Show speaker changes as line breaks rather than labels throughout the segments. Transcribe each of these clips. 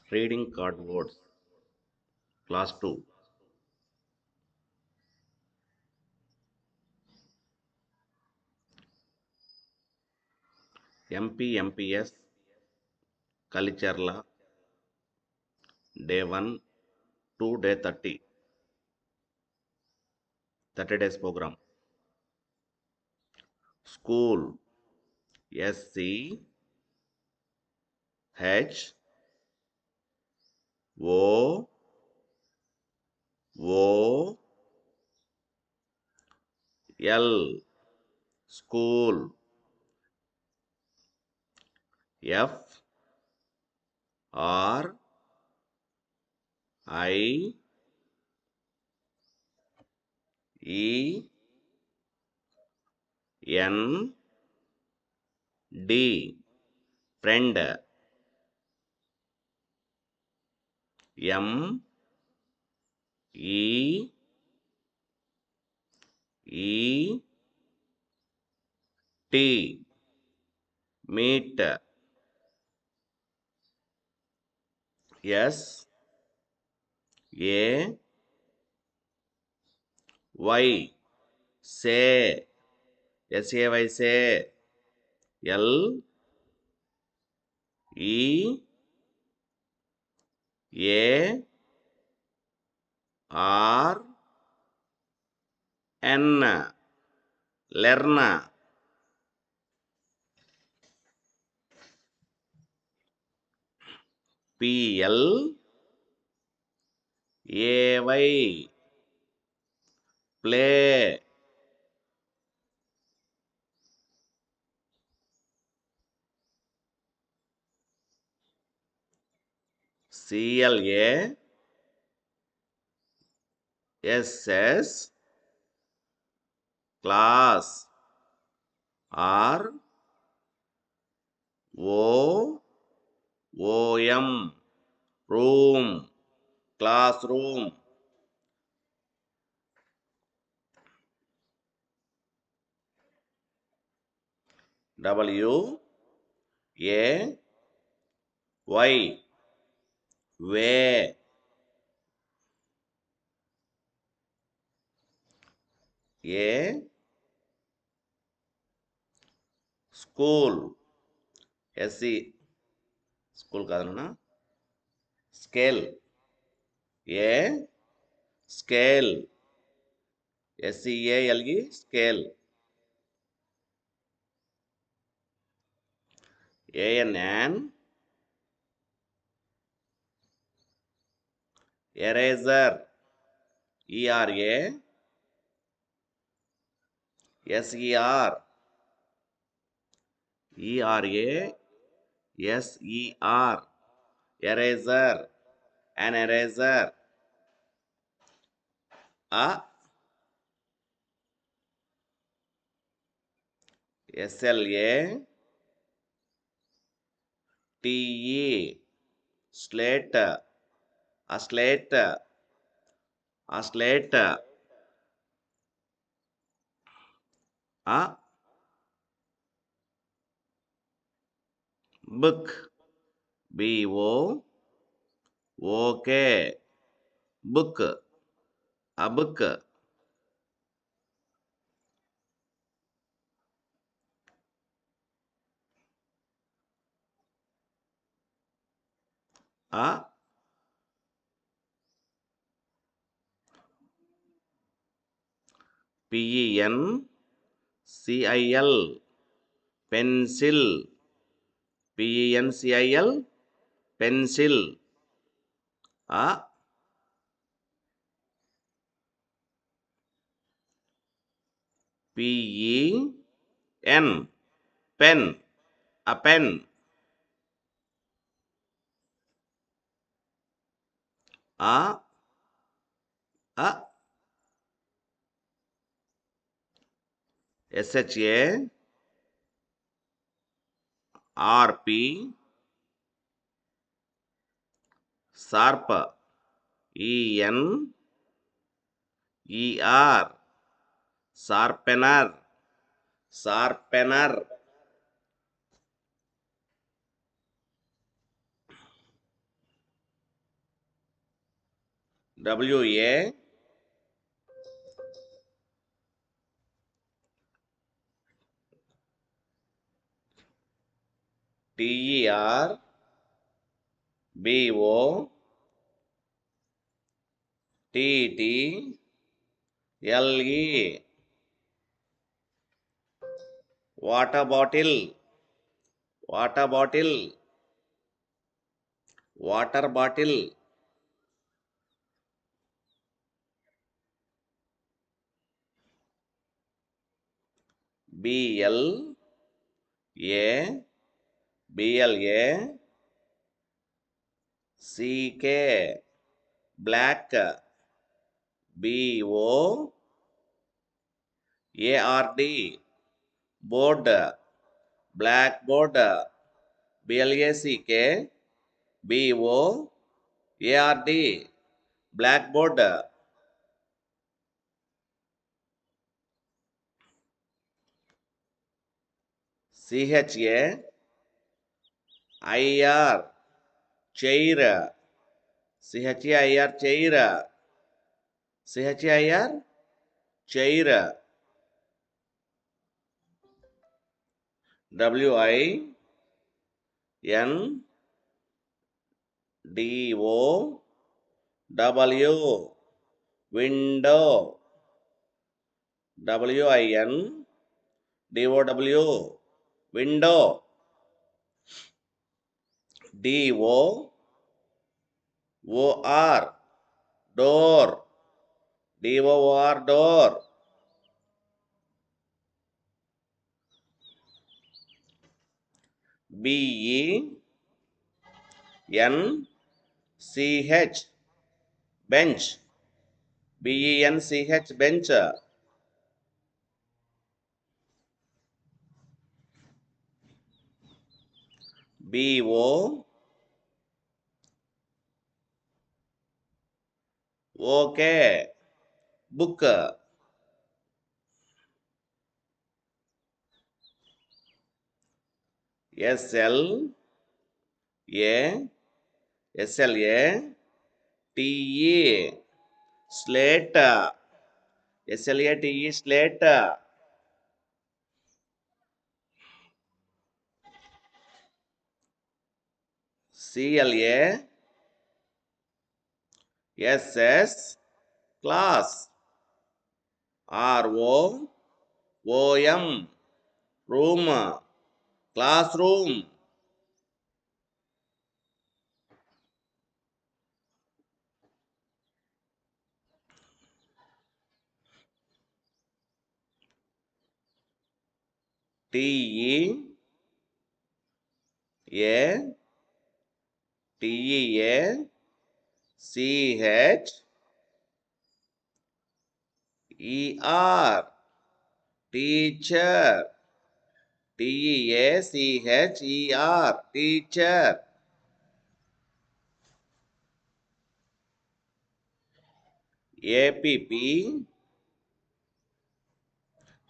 Reading card words. Class 2. MPMPS Kalicherla. Day 1 to day 30. 30 days program. School. SCHOOL. School. FRIEND. Friend. MEET. Meet. SAY. Say. SAY. LEARN. Learn. PLAY. Play. CLASS. Class. ROOM. Room. Classroom. WAY. Way. School. SC. School కాదన్నా scale. Scale. SCALE. Scale. ANN. Eraser. ERA. SER. Eraser. An eraser. SLATE. Slate. Slate. Book. BOOK. Book. A book. PENCIL. Pencil. PENCIL. Pencil. PEN. Pen. A pen. SHARP. Sharp. ENER. Sharpener. WA TER BO TT LE water bottle water bottle water bottle BLA BLA CK black BO ARD board blackboard BLACK BO ARD blackboard CHA IR chair CHAIR chair CHAIR chair WINDOW window WINDOW window DOOR door DOOR door BENCH bench BENCH bench BO OK book SLA TE slate SLATE slate CLA SS class ROOM room classroom TEA TEA CHER teacher TEACHER teacher APP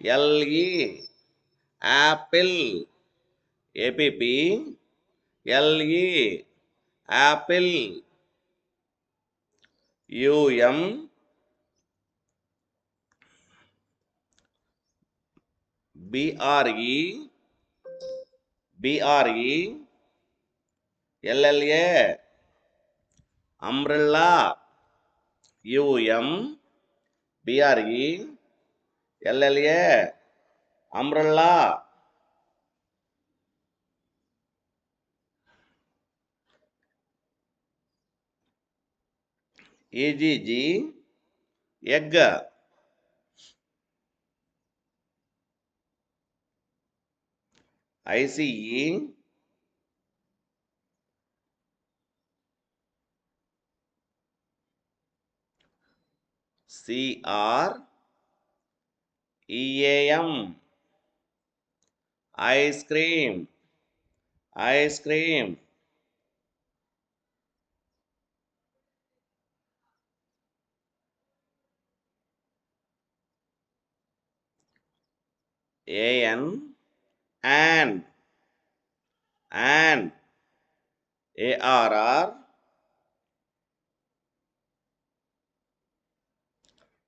LE apple APP LE apple UM BRE LLA umbrella UM BRE LLA umbrella EGG egg ICE CR EAM ice cream AN and ARR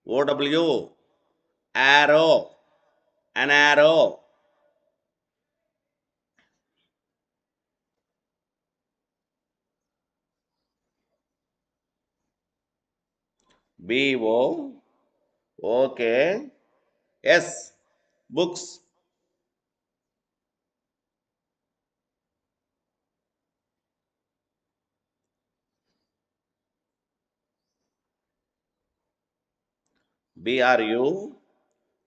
OW, arrow, an arrow. BO, okay. S, books. BRU,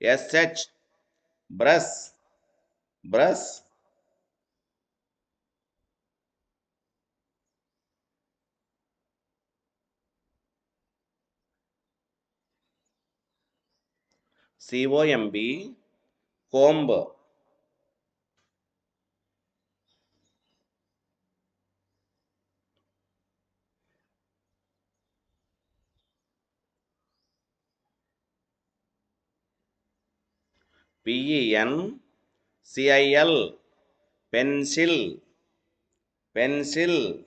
SH, brush, brush. COMB, comb. PENCIL, pencil, pencil.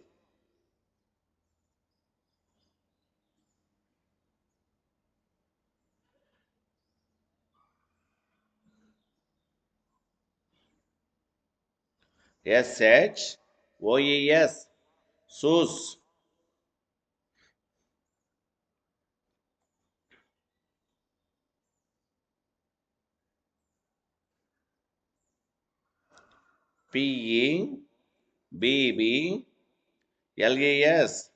SHOES, shoes. PEBBLES,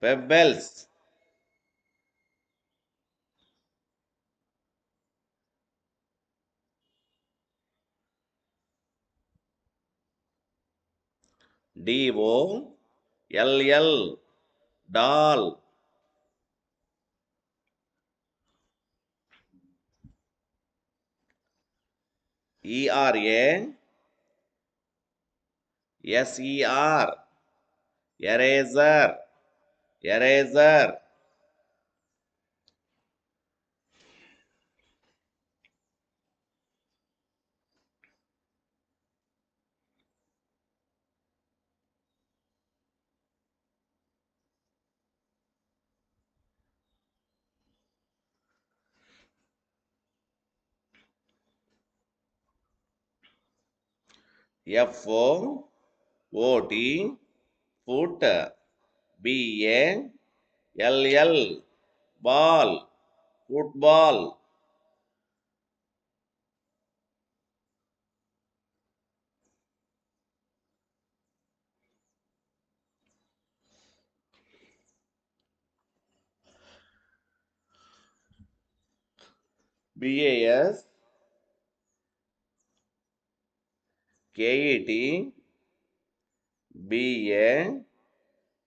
pebbles. DOLL, doll. ERA, SER, eraser, eraser. FOOT, foot. BALL, ball, football. BAS, KET,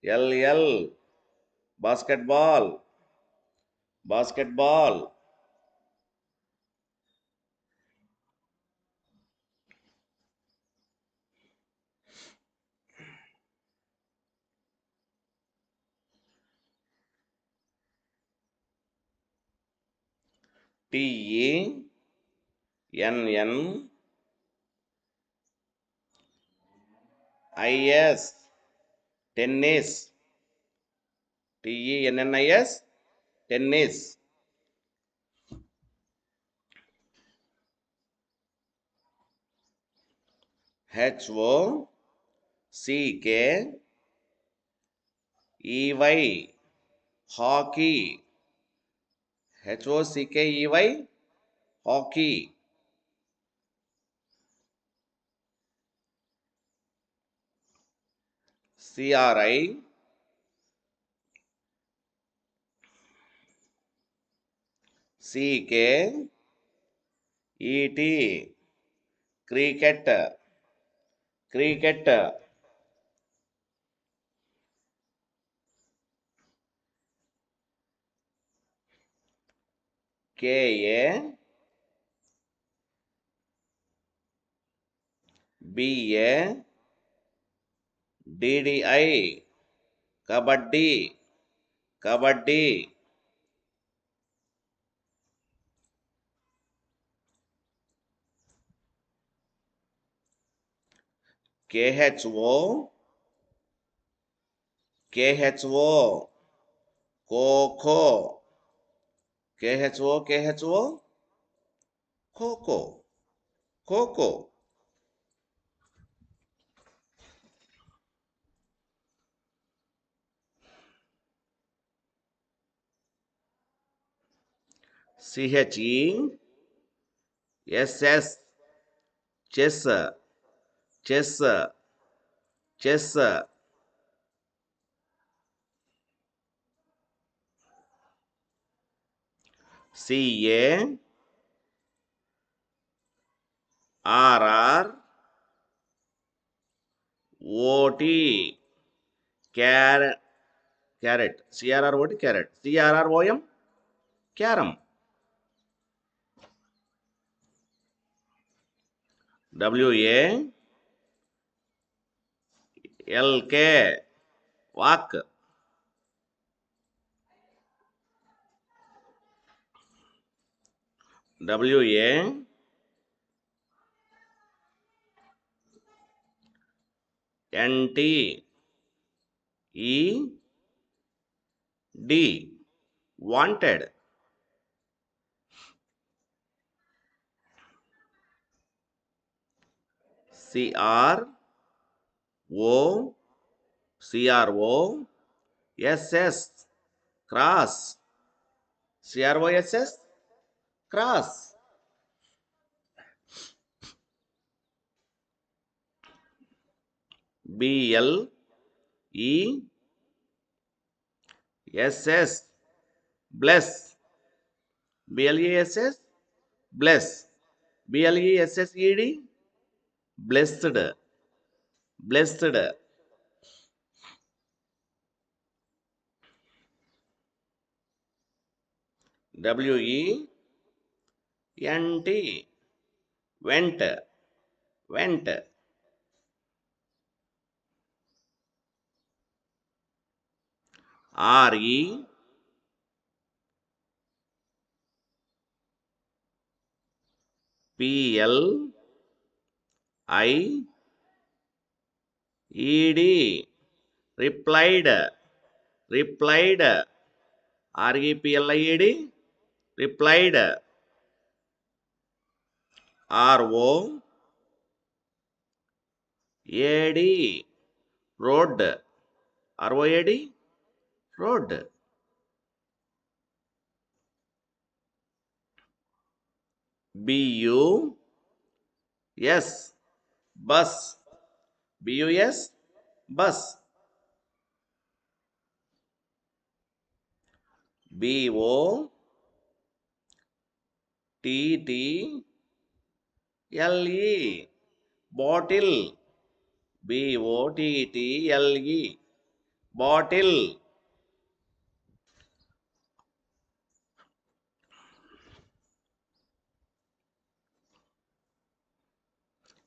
BALL, basketball, basketball. TENNIS, tennis. TENNIS, tennis. HOCKEY, hockey. HOCKEY, hockey. CRI, CKET, cricket, cricket. KABADDI, kabaddi, kabaddi. KHO, kho, kho. KHO, cocoa, cocoa. CHESS, chess, chess, chess. CARROT, carrot, carrot, CRROT, carrot, CRROM, carom. WALK, walk. WANTED, wanted. CRO, CROSS, cross. CROSS, cross. BLESS, bless. BLESS, bless. BLESSED, blessed, blessed. WENT, went, went. REPLED, replied, replied. REPLIED, replied. ROAD, road. ROAD, road. BUS, bus. BUS, bus. BOTTLE, bottle. BOTTLE, bottle.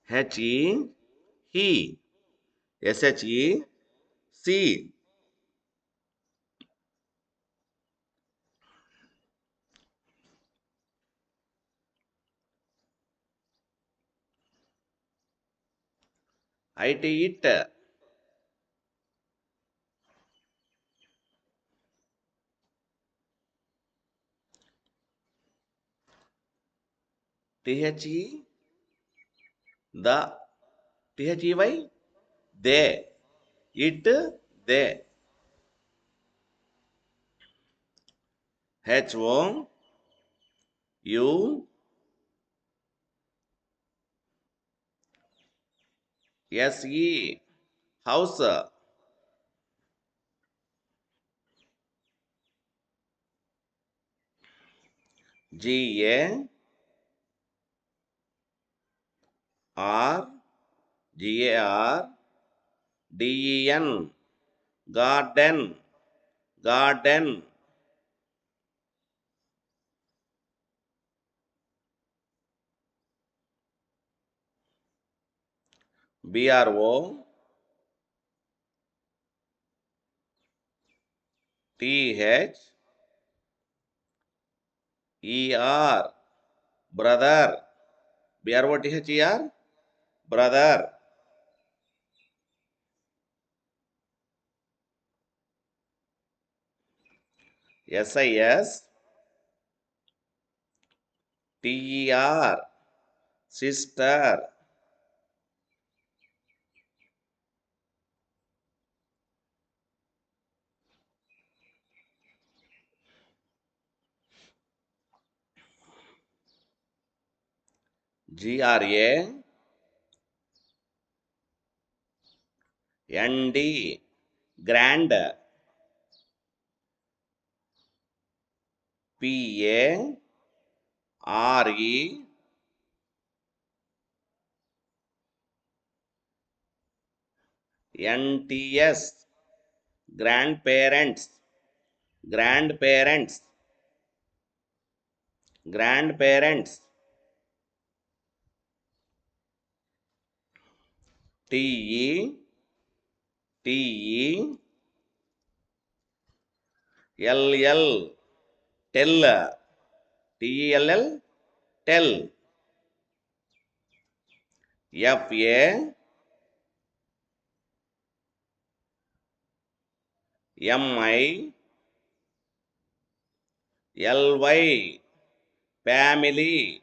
HE, he. SHE, see. IT, it. THE, the. THEY, they. It, they. HOUSE, house. GARDEN, garden, garden. BROTHER, brother. BROTHER, brother. SIS, TER, sister. GRA, ND, grand. PA, RE, NTS, grandparents, grandparents, grandparents. TE, TE, LL, tell, TELL, tell. FA, MI, LY, family.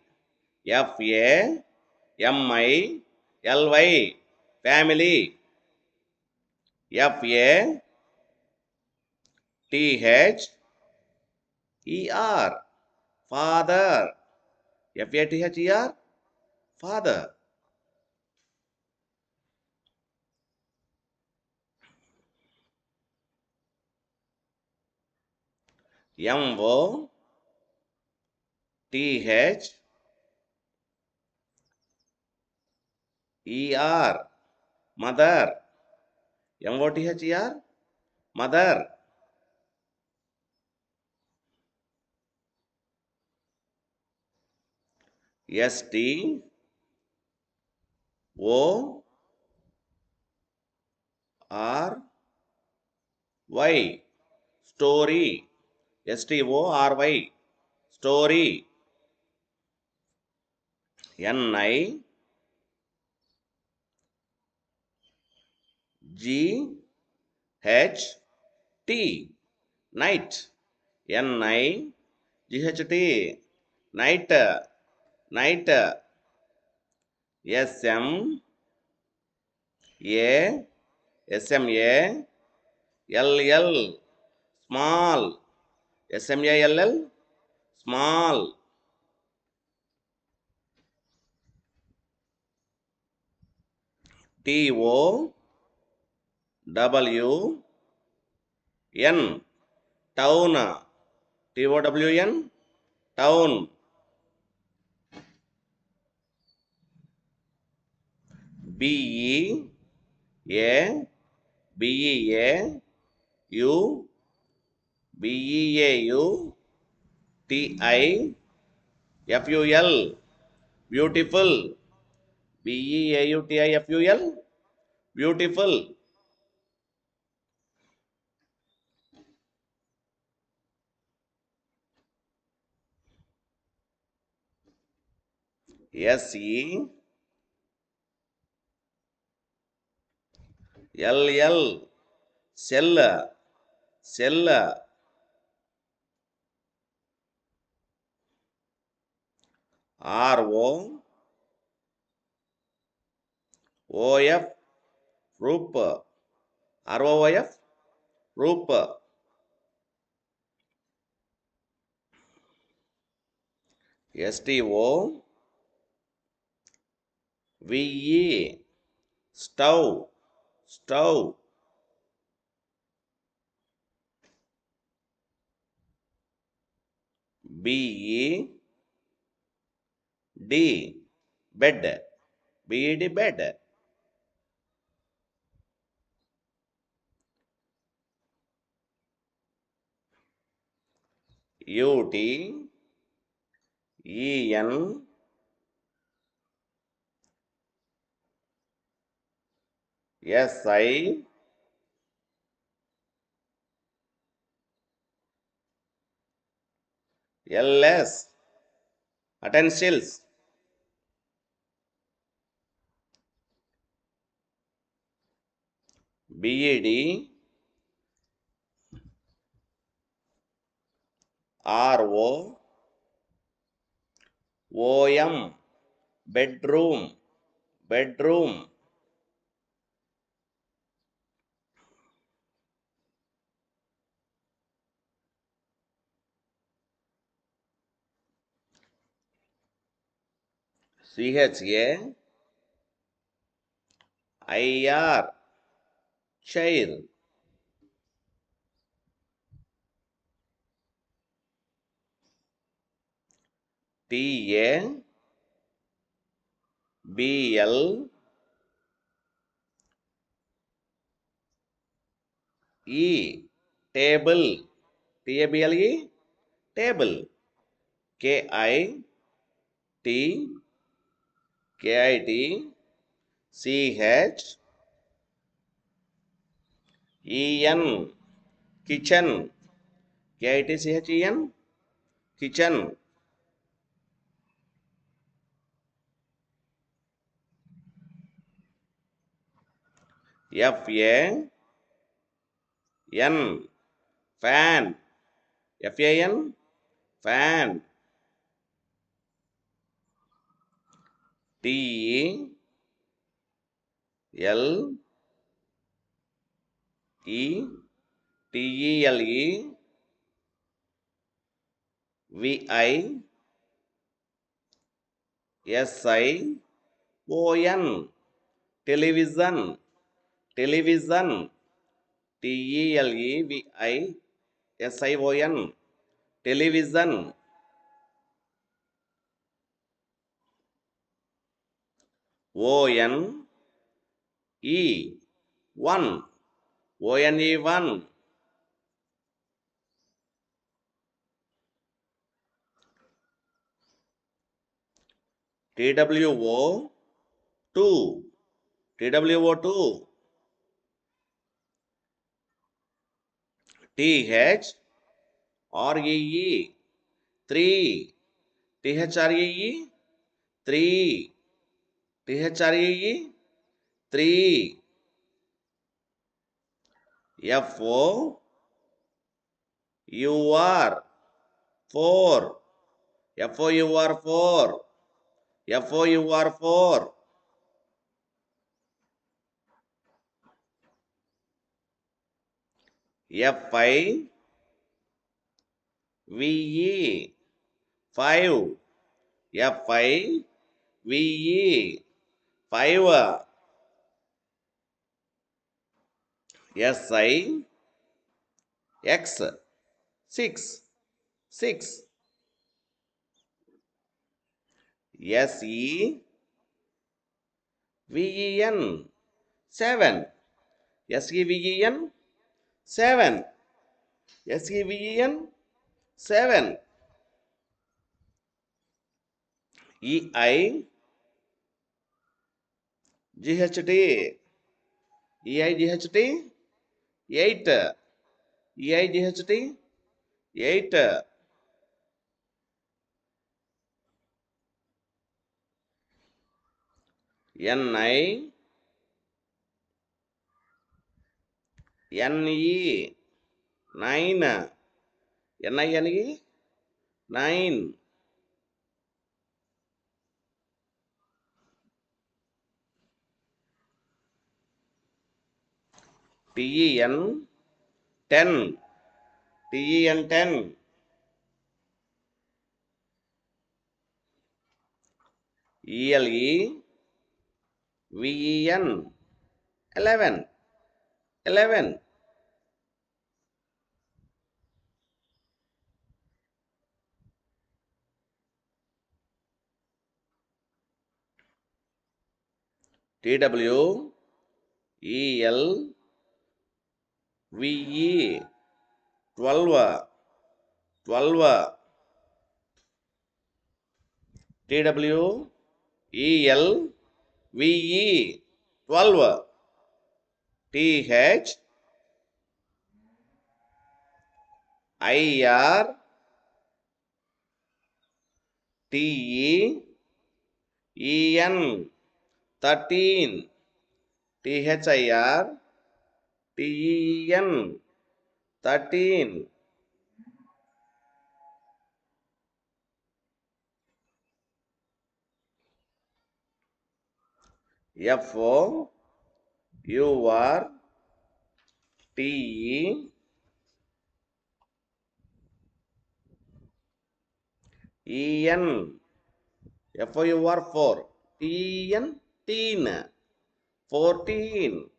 FA, MI, LY, family. FA, TH, ER, father. FATHER, father. MO, TH, ER, mother. MOTHER, mother. ST, O, R, Y, story. STORY, story. NI, G, H, T, night. NI, GHT, night, night. SM, A, SMA, LL, small. SMALL, small. TOWN, town. TOWN, town. BE, A, BEA, U, BEAU, TI, FUL, beautiful. BEAUTIFUL, beautiful. SE, LL, cell, cell. RO, OF, roof. ROOF, roof. STO, VE, stove, stove. BE, D, bed, BED, bed. UT, EN, SI, LS, utensils. BED, RO, OM, bedroom, bedroom. CHA, IR, chair. TA, BL, E, table, TABLE, table. KIT, KIT, CH, EN, kitchen, KITCHEN, kitchen. FAN, fan, FAN, fan. TELE, TELE, VI, SION, television, television. TELEVISION, television. ONE, one, ONE1. TWO, two, TWO2. THREE, three, THREE, three, THREE, three. FOUR, four, FOUR4, FOUR4. FIVE, five, FIVE, five. SIX, six, six. SEVEN, seven, SEVEN, seven, SEVEN, seven. EIGHT, EIGHT, eight, EIGHT, eight. NI, NE, nine, NINE, nine. TEN, ten, TEN10. ELEVEN, 11, 11. TWELVE, 12, 12. TWELVE, 12. THIRTEN, 13. THIRTEN, 13. FOUR TEN. FOUR four. TEN teen. 14.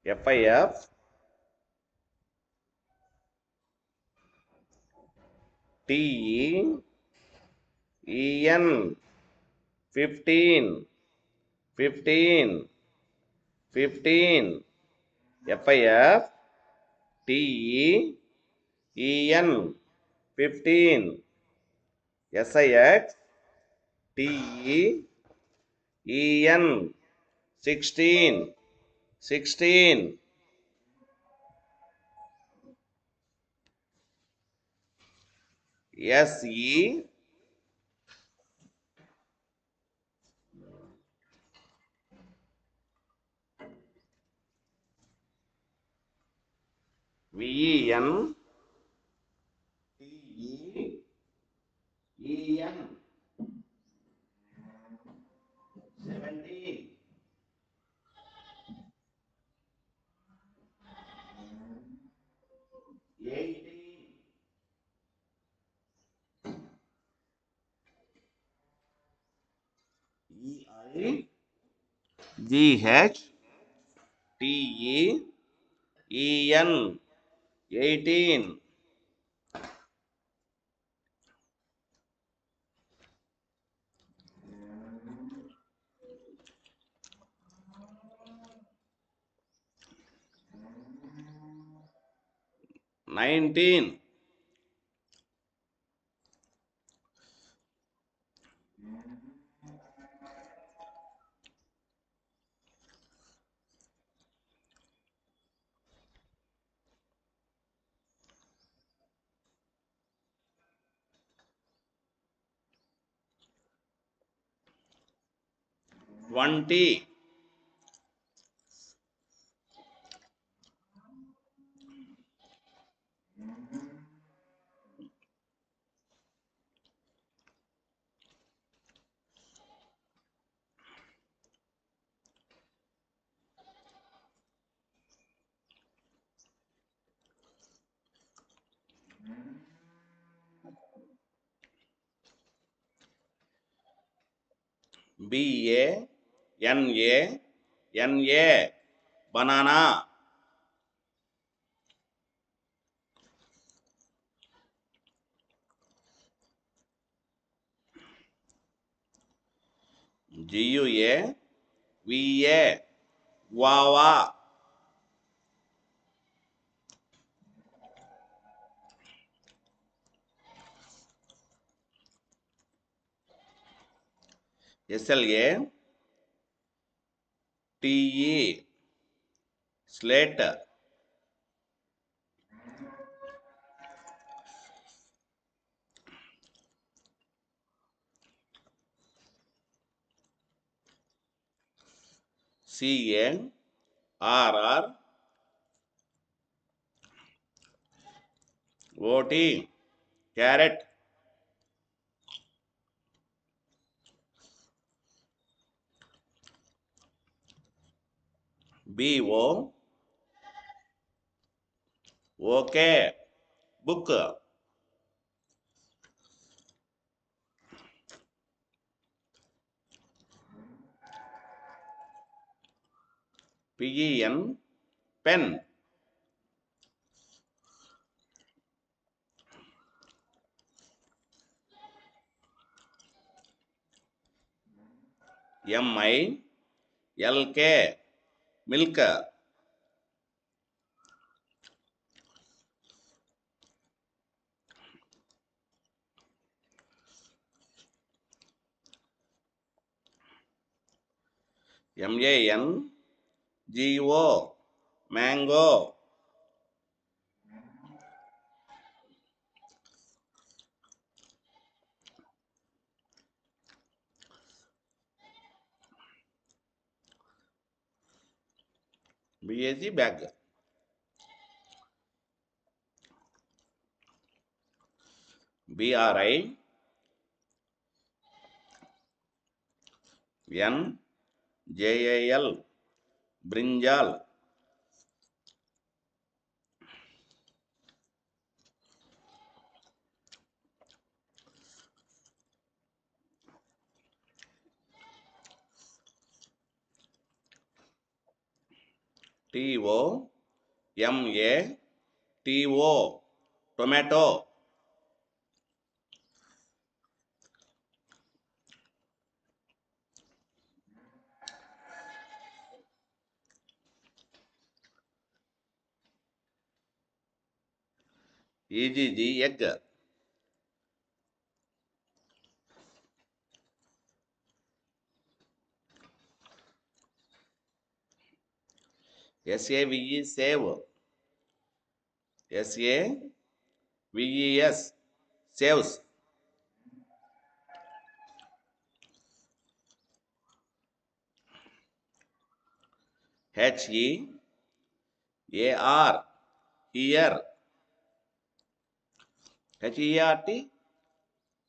FIF TEN 15. 15. 15. FIF TEN 15. SIX TEN 16. 16. SE VEN TEN 17. 18. EIGHTEN 18. 19. 20. BANANA banana. GUAVA guava. SLATE slate. CARROT carrot. BOOK book. PEN pen. MILK milk. MANGO mango. BAG bag. BRI NJAL brinjal. TOMATO tomato. EGG egg. SAVE save. SAVES saves. HEAR here. HEART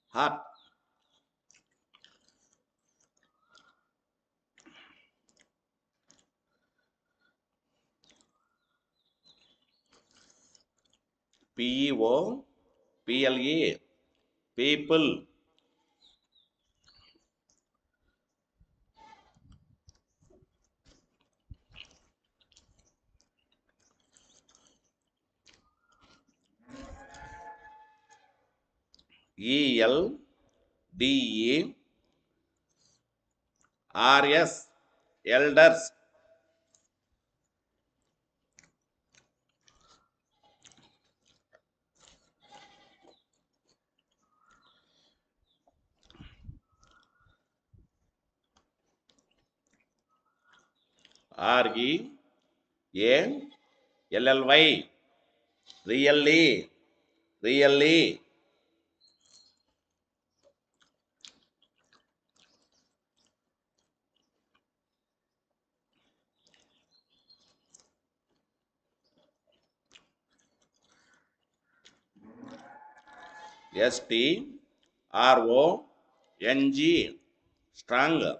heart. PEOPLE people. ELDERS elders. REALLY really. STRONG strong.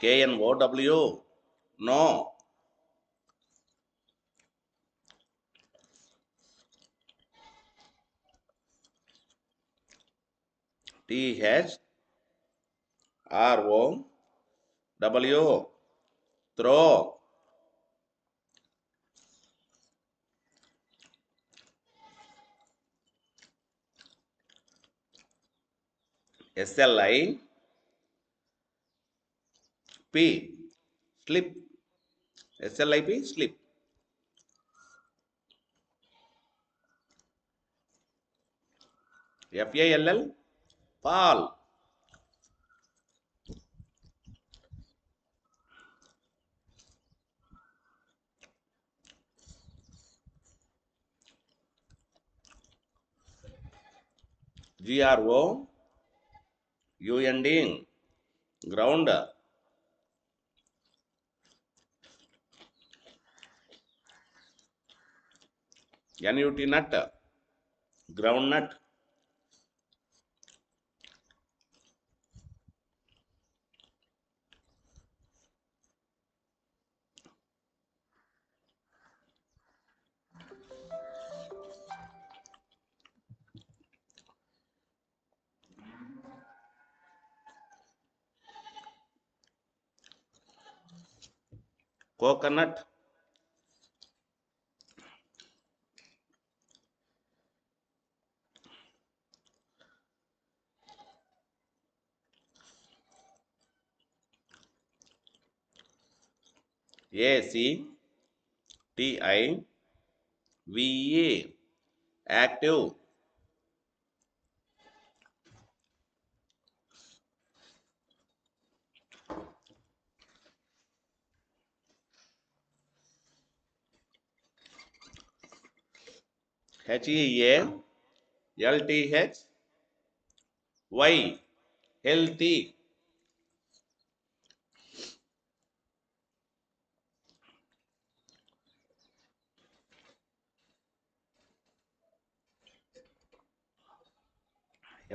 KNOW no. THROW throw. SLIP slip. SLIP slip. FALL fall. GROUND ground. NUT nut ground nut. Coconut. ACTIVE active. HEALTH LTH Y healthy.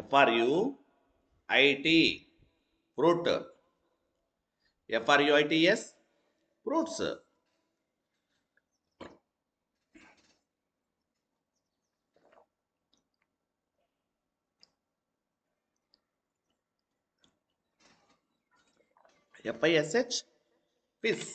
FRUIT fruit. FRUITS fruits. FISH fish.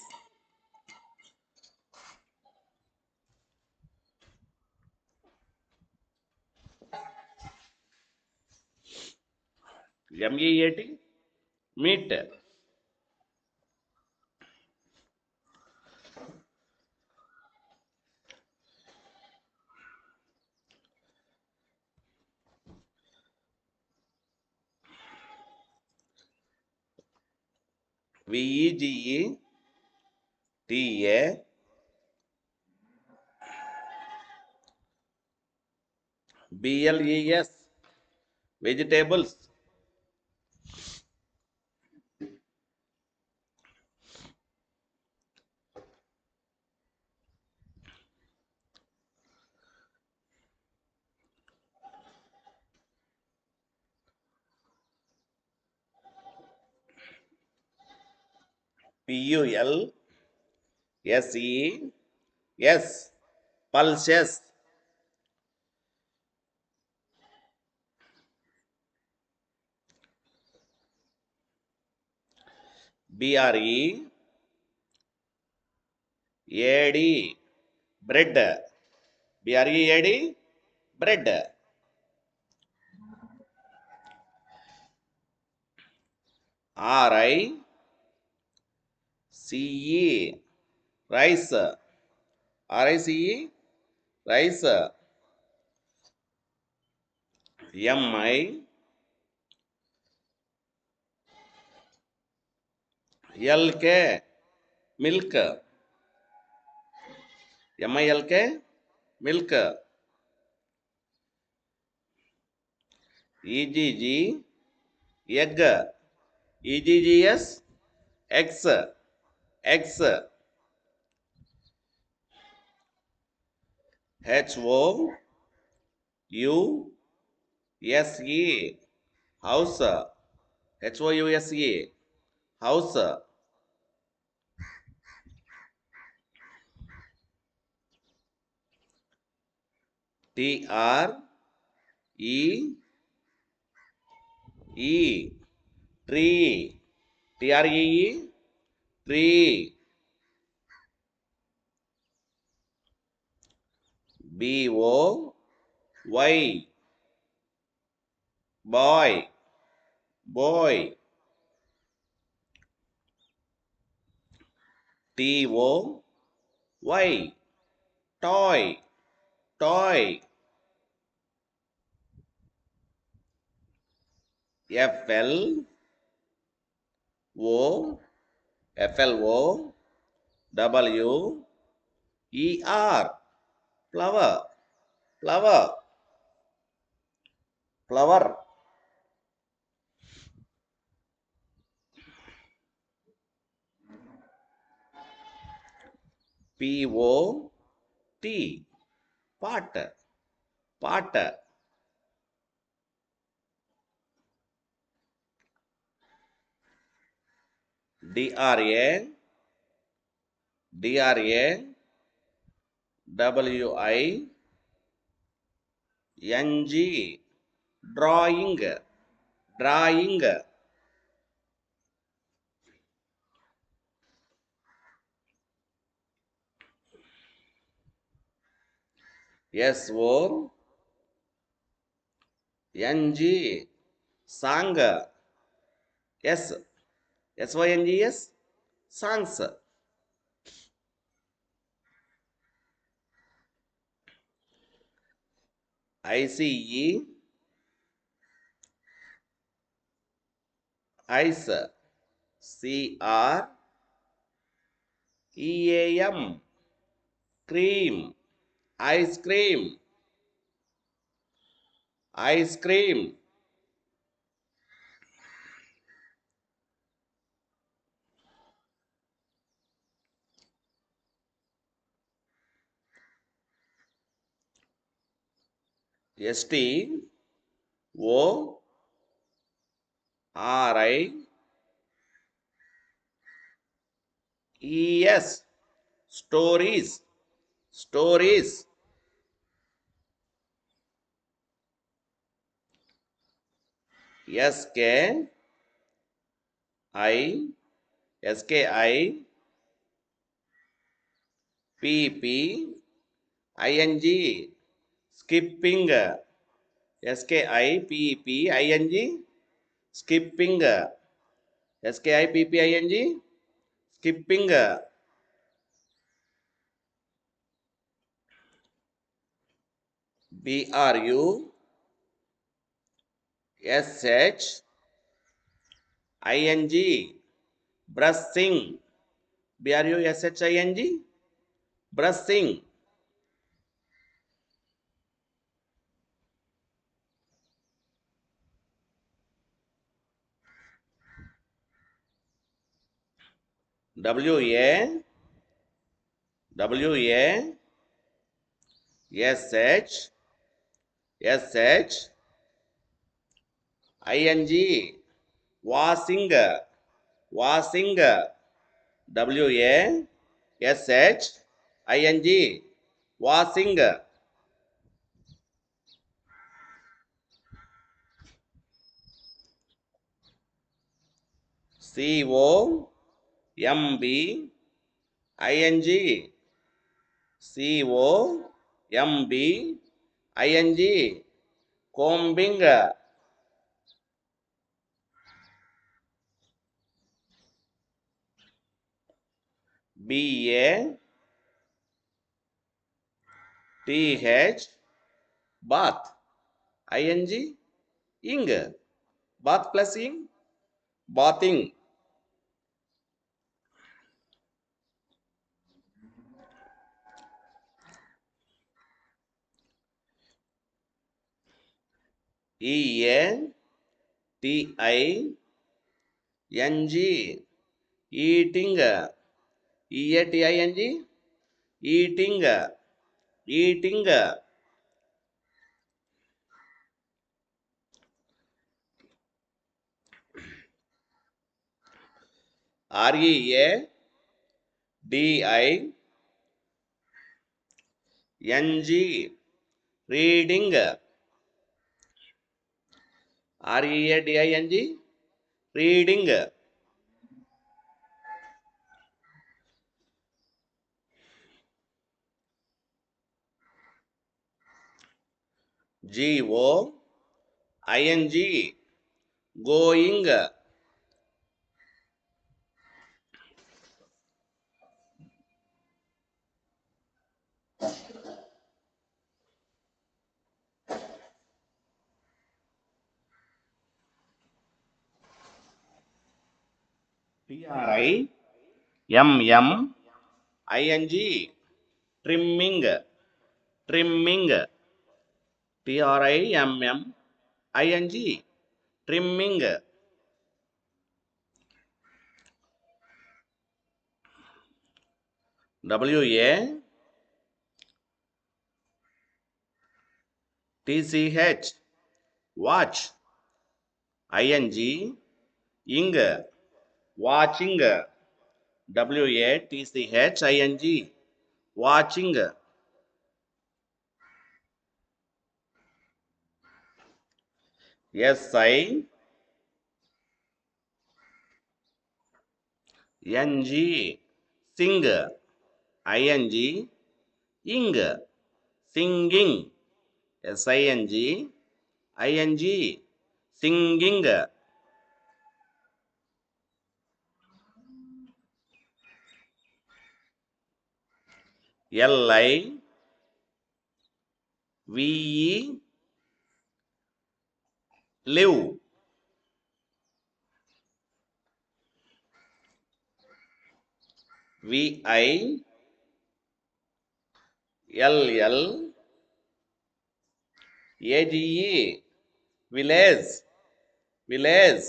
MEAT meat. VEGETA BLES vegetables. PULSES pulses. BREAD bread. BREAD bread. RICE rice. RICE rice. MILK milk. MILK milk. EGG egg. EGGS eggs. Eggs. HOUSE house. HOUSE house. TREE tree. TREE tree. BOY boy. Boy. TOY toy. Toy. FLO WER flower. Flower. Flower. POT pot. Pot. DRAWING drawing. Drawing. SONG song. SYNGS songs. ICE ice. CREAM cream. Ice cream. ice cream. STORIES. Stories. Stories. SKIPPING. Skipping. SKIPPING. Skipping. SKIPPING. Skipping. BRUSHING. Brushing. BRUSHING. Brushing. WA SHING. Washing. Washing. WASHING. Washing. COMBING. COMBING. Combing. BATH. Bath. ING. Bath plus ing. Bathing. EATING. Eating. EATING. Eating. Eating. READING. Reading. READING. Reading. GOING. Going. TRIMMING. Trimming. Trimming. TRIMMING. Trimming. WATCH. Watch. ING. Watching. WATCHING. Watching. SING. Sing. ING. Ing. Singing. SING. ING. Singing. LIVE. Live. VILL. AGE. village, village.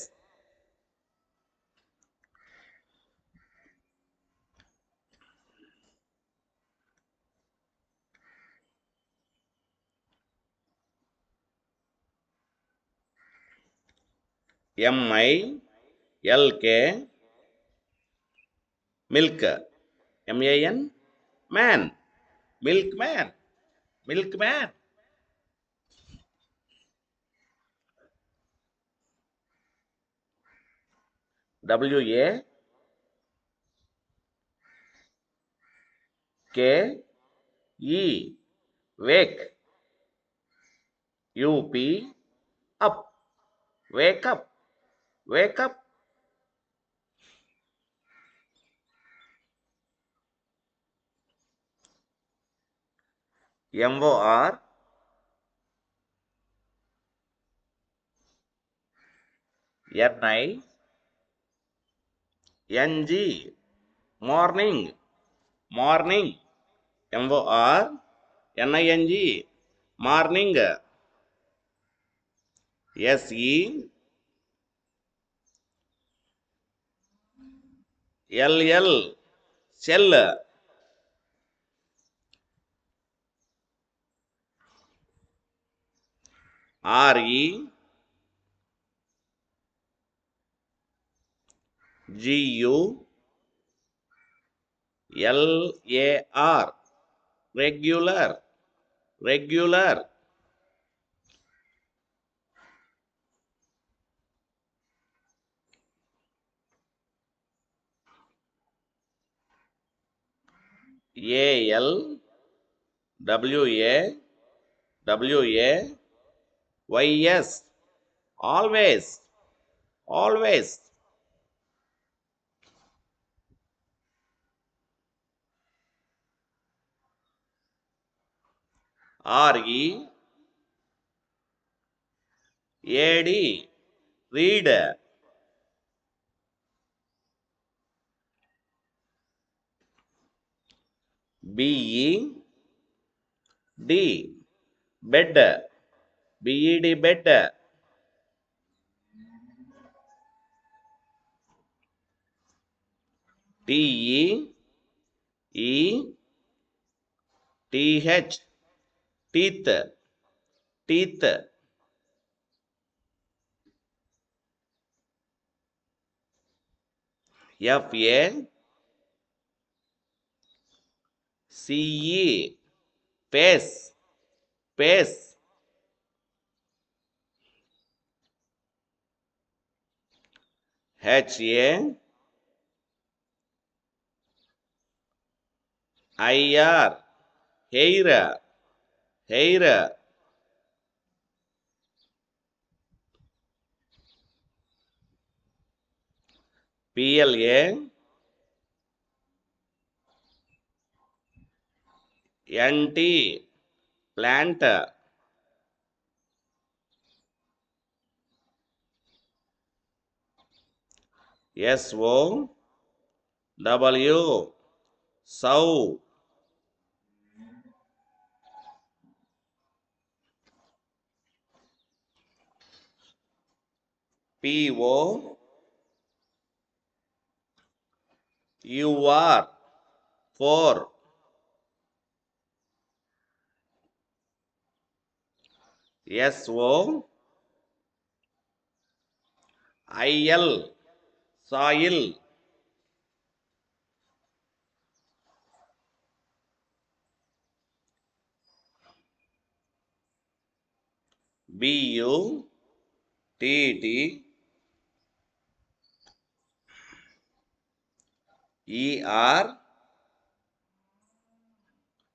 MILK, milk. MAN, man, milkman, milkman. WAKE, wake. UP, up, wake up, wake up. MOR, NING, morning, morning. MORNING, morning. SELL, shell. REGULAR, regular, regular. ALWAWAYS, always, always. READ, read. BED, bed, bed. TEETH, teeth, teeth. FACE, face, face. HAIR, hair, hair. PLANT, plant. SOW, sow. POUR, for. SOIL, soil.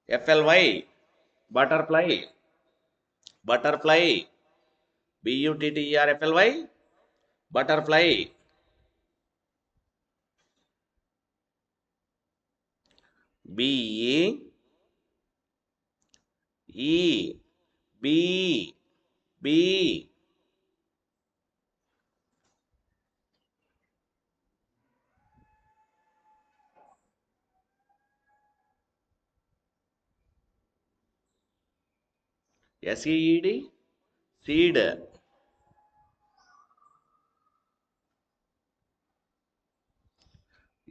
BUTTERFLY, butterfly, butterfly. BUTTERFLY, butterfly. BE, B. SEED, seed.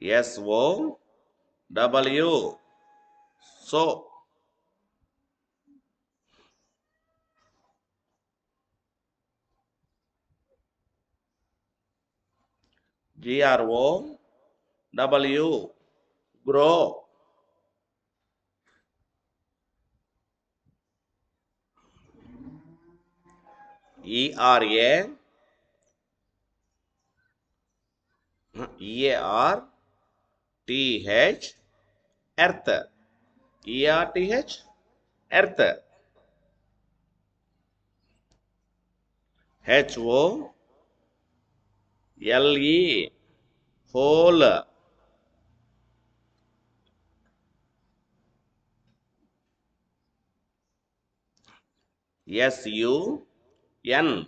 SOW, so. GROW, grow. ERA, EARTH, earth. ERTH, earth. HOLE, whole. SUN,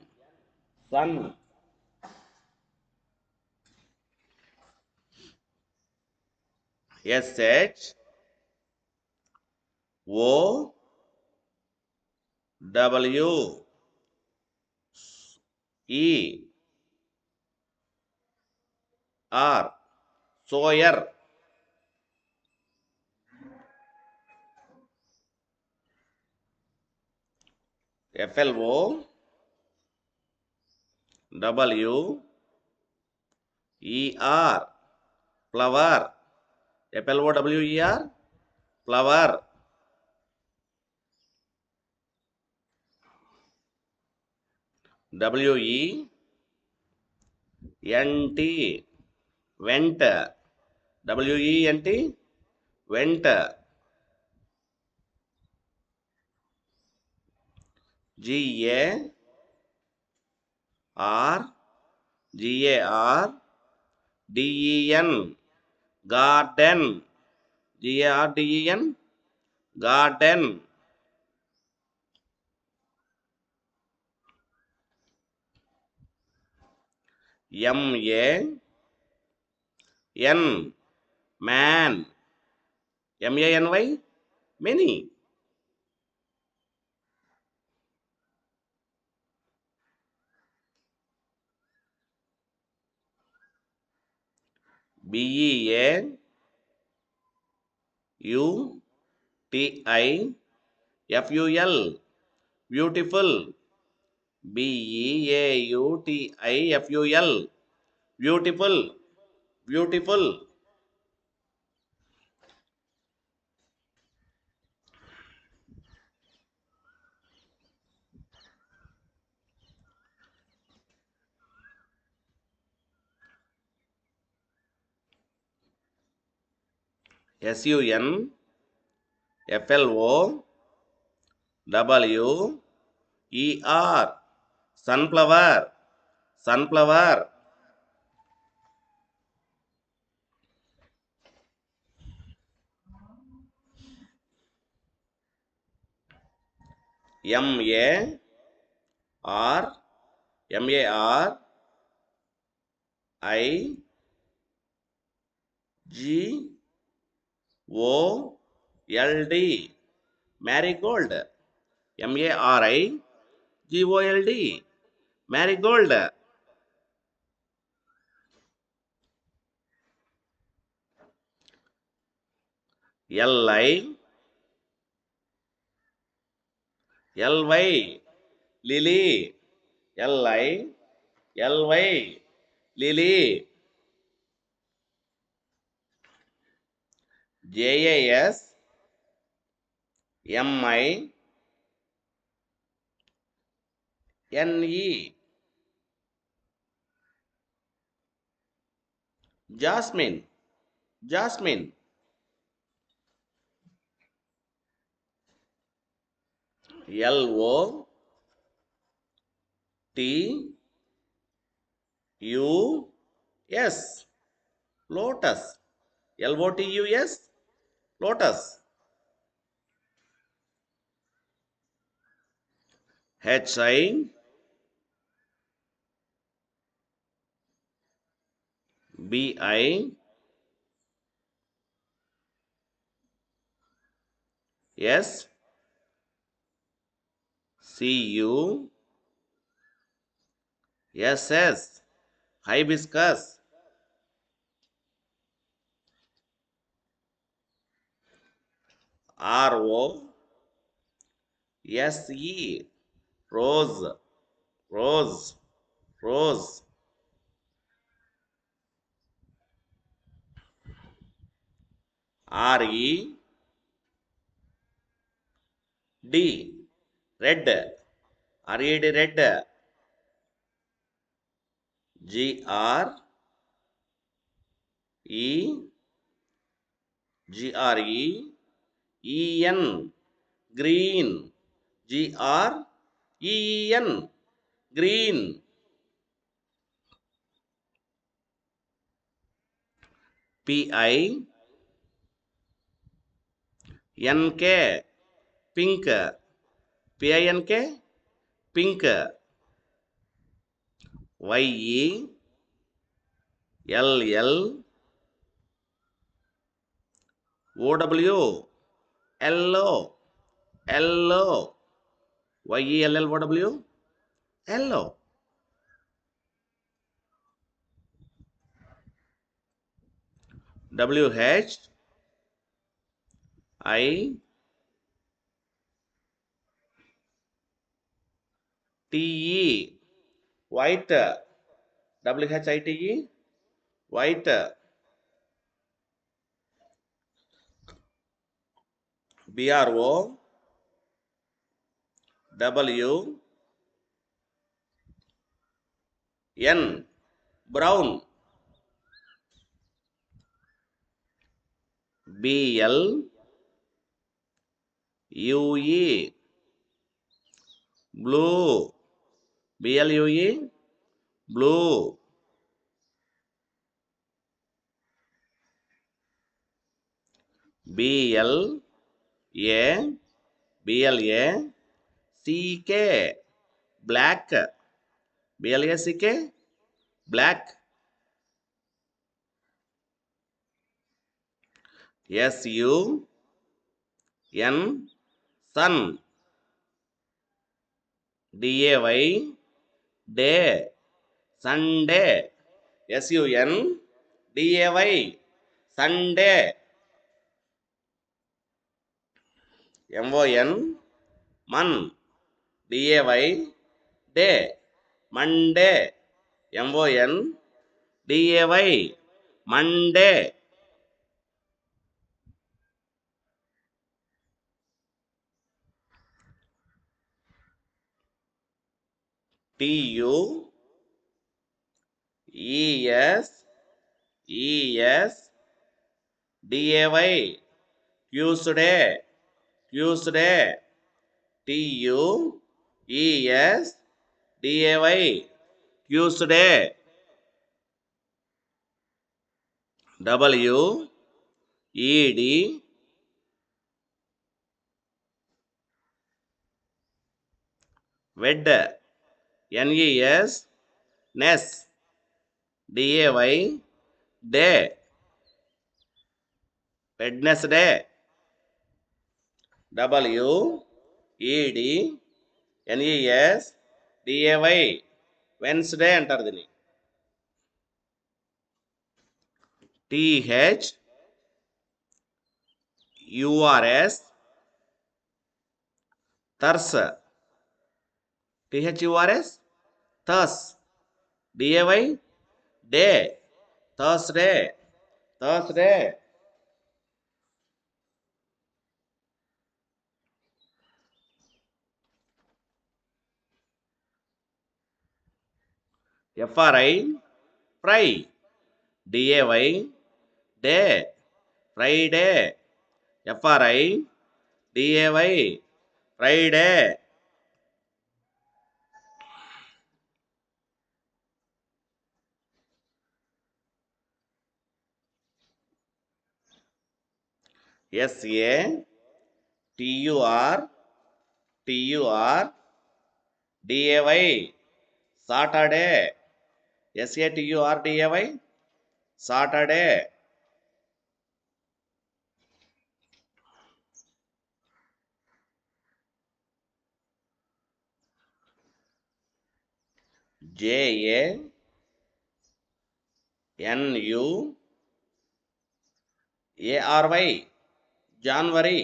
sun. SHOWER, sawyer. FLOWER, flower. FLOWER, flower. WENT, went. WENT, went. GAR, GARDEN, garden. GARDEN, garden. MAN, man. MANY, many. BEAUTIFUL, beautiful. BEAUTIFUL, beautiful, beautiful. SUNFLOWER, sunflower, sunflower. MARIGOLD, marigold. MARIGOLD, marigold. LILY, lily. LILY, lily. JASMINE, jasmine, jasmine. LOTUS, lotus. LOTUS, lotus. HI, BI, SCUSS, hibiscus. ROSE, rose, rose, rose. RED, red, RED, red. GREEN, green, GREEN, green. PINK, pink, PINK, pink. YELLOW, yellow, yellow. YELLOW, yellow. WHITE, white, WHITE, white. BROWN, brown. BLUE, blue, BLUE, blue. BLA, BLACK, black, BLACK, black. SUN, sun. DAY, day, Sunday. SUNDAY, Sunday. MON, mon. DAY, day, Monday. MONDAY, Monday. TUESDAY, Tuesday, Tuesday. TUESDAY, Tuesday. WED, wed, NES, ness. DAY, day, Wednesday. WEDNESDAY, Wednesday అంటారు దీన్ని. THURS, thurs. THURS, thus. DAY, day, Thursday, Thursday. FRI, fry. DAY, day, Friday. FRI, DAY, Friday. SATURDAY, Saturday. SATURDAY, Saturday. JANUARY, January.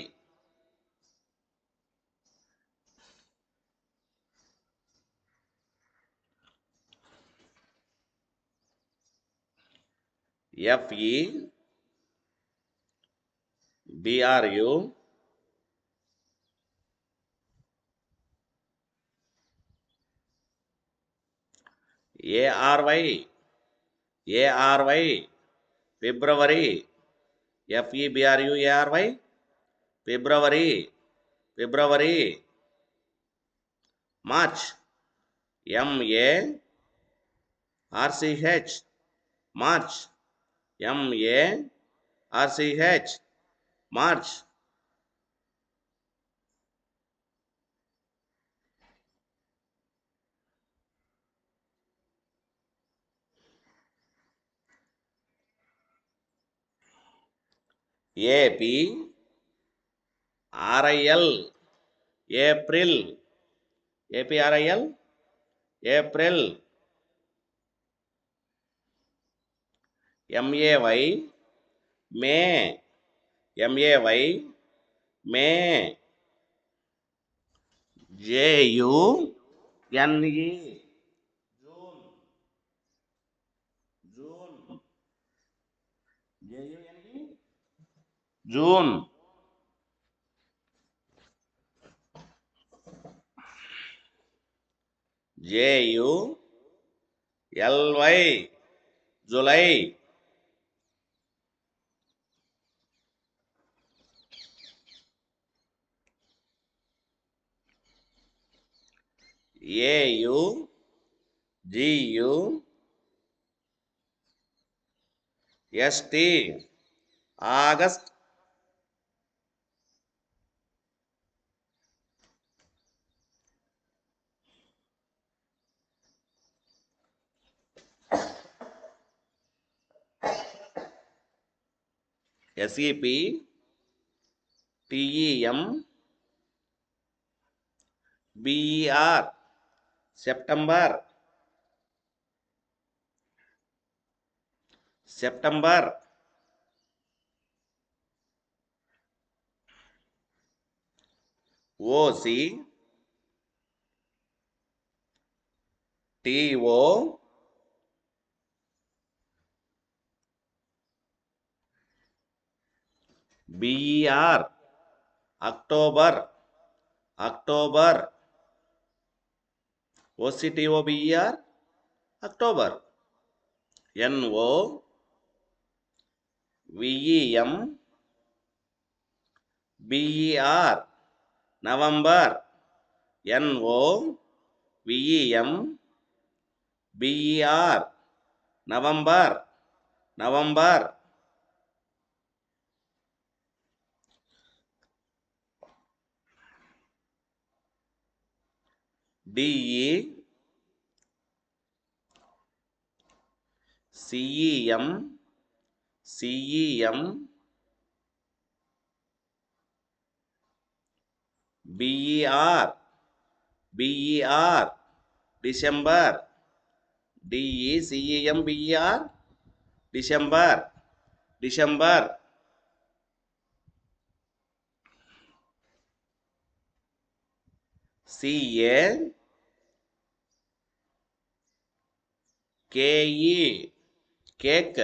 FEBRU ARY February FEBRUARY February March MARCH March MARCH March APRIL April APRIL April MAY May May JUNE June June JULY July AUGUST August SEPTEMBER September OCTO BER October OCTOBER October NOVEMBER November NOVEMBER November DECEM BER December DECEMBER December CAKE cake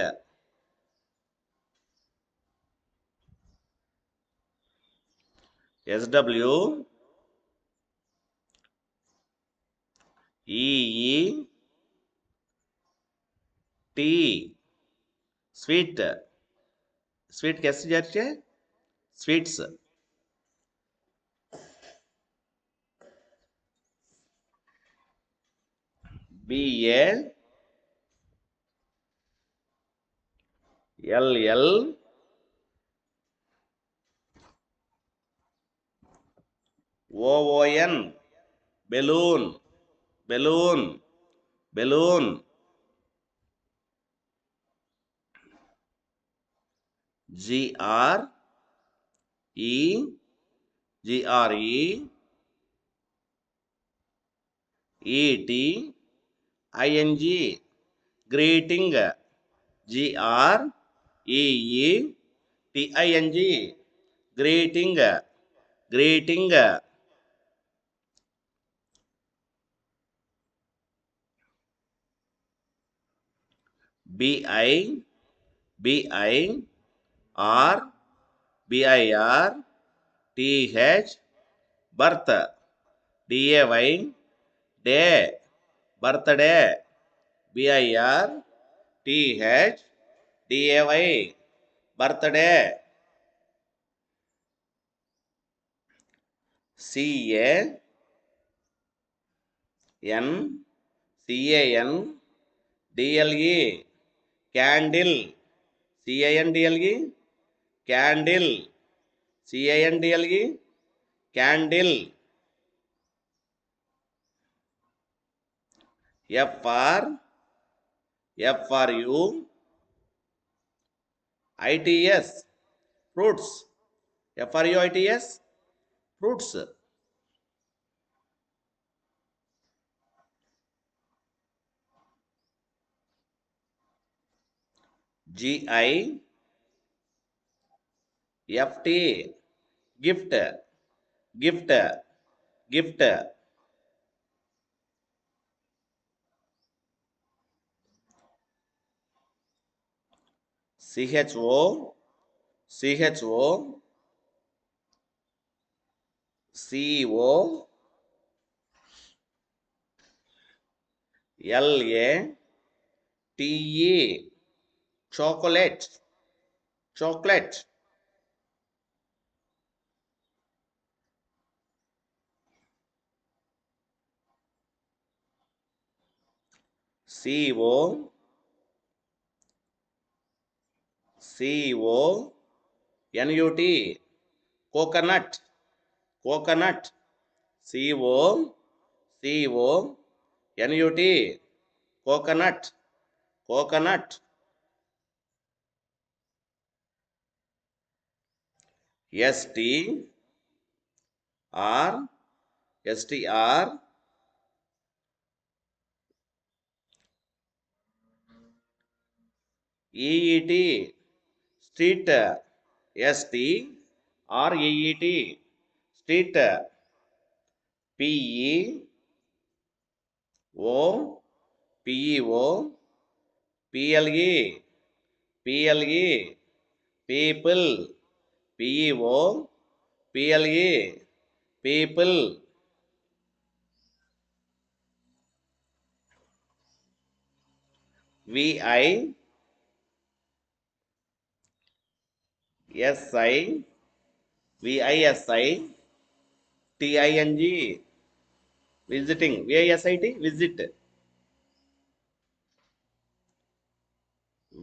SWEET sweet कैसे जाते हैं sweets BALL OON balloon GREETING greeting GREETING greeting BINDER B-I-R, B-I-R-T-H, birth, D-A-Y, day, birthday, B-I-R-T-H, D-A-Y, birthday. C-A-N, C-A-N, D-L-E, candle, C-A-N-D-L-E, candle, C-A-N-D-L-E, candle. F-R-U-I-T-S, fruits, F-R-U-I-T-S, fruits. G-I-F-T, gift, gift, gift. C-H-O, C-H-O, C-O, L-A-T-E, chocolate, chocolate. C-O, C-O-N-U-T, coconut, coconut. C-O-C-O-N-U-T, coconut, coconut. S-T-R, S-T-R, E-E-T, street, S-T-R-E-E-T, street. P-E-O, P-E-O, P-L-E, P-L-E, people, P-E-O, P-L-E, people. V-I-S-I, V-I-S-I, T-I-N-G, visiting, V-I-S-I-T, visit.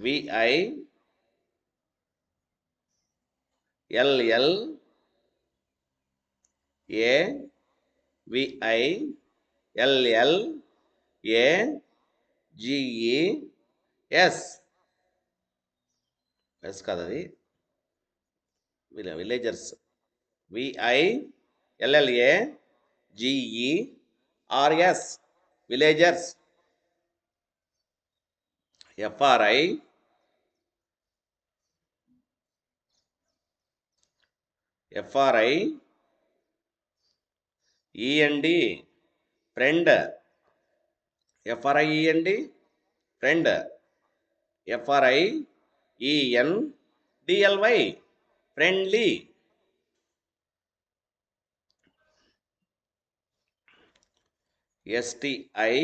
V-I-L-L-A-V-I-L-L-A-G-E-S, yes కాదు అది, villagers. విఐఎల్ఎల్ఏజిఈఆర్ఎస్, villagers. FRI, FRI END, friend, ఎఫ్ఆర్ఐఈఎన్డి, friend. ఎఫ్ఆర్ఐఈఎన్డిఎల్వై, friendly. STI,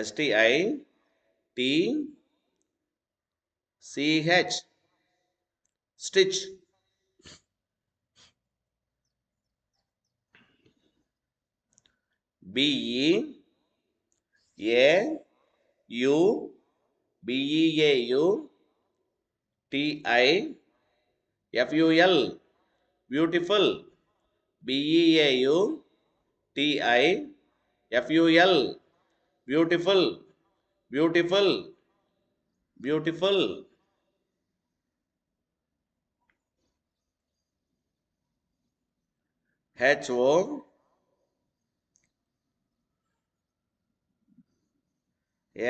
STI టిసిహెచ్, stitch. బిఈఏయు, బిఈఏయు టిఐఎఫ్యుఎల్, beautiful, బిఈఏయు టిఐఎఫ్యుఎల్, beautiful, beautiful, beautiful. HO,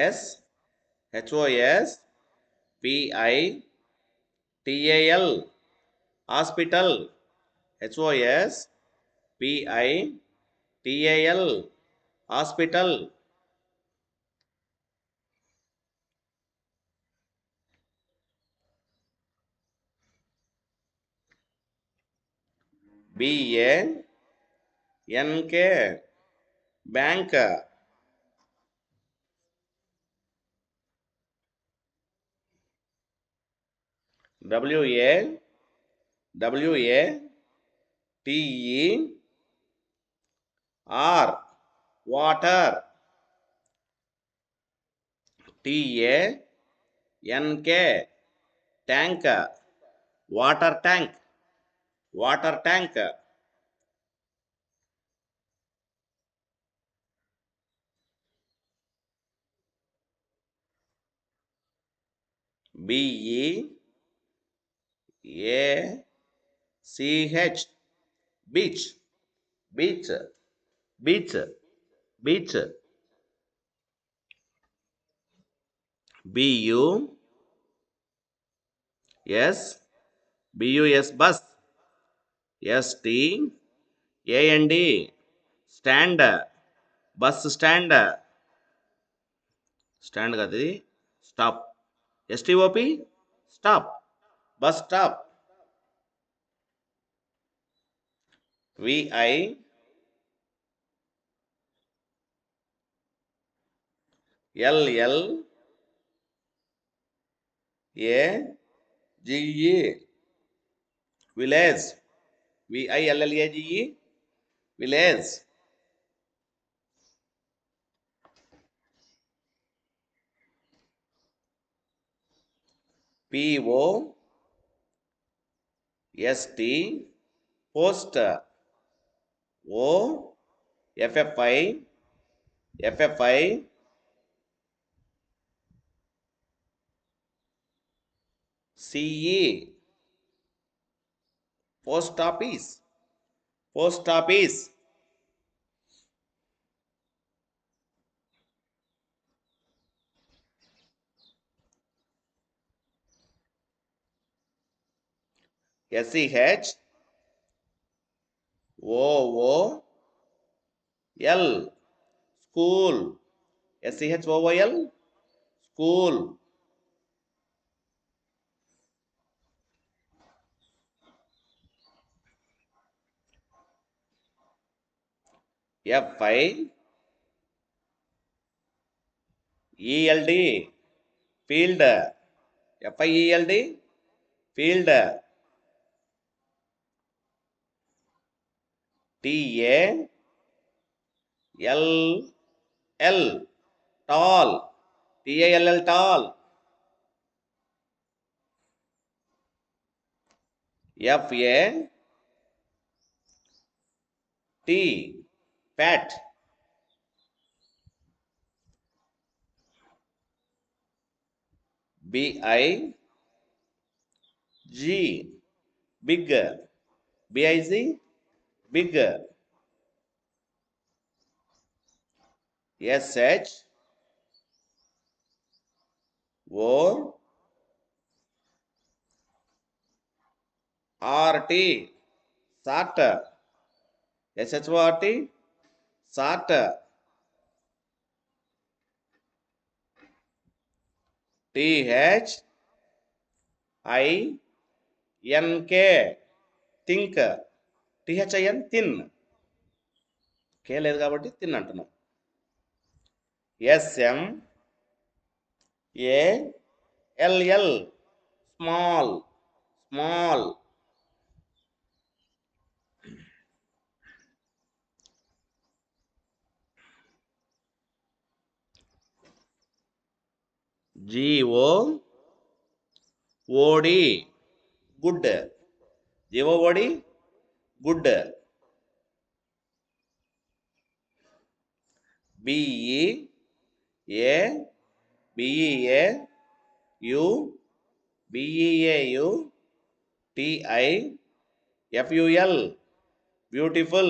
yes, హెచ్ఓఎస్ పిఐటిఏఎల్, hospital, హెచ్ఓఎస్ పిఐటిఏఎల్, hospital. BANK, bank. WATER, water. TANK, tank, water tank, water tank. BEACH, beach, beach, beach, beach. BUS, bus. STAND, stand, bus stand. Stand కాదు ఇది, stop. STOP, stop, bus stop. VILLAGE, village. VILLAGE, village. POST, post. FFI, CE, post office, post office. SCH, OOL, school. SCHOOL, school. FIELD, field. FIELD, field. TALL, tall. TALL, tall. FAT, fat. BIG, big. BIG, big. SHORT, short. SHORT, short. THINK, think. THIN, thin. K లేదు కాబట్టి తిన్ అంటున్నాం. SMALL, small, small. GOOD, good. GOOD, good. BEAUTIFUL, beautiful.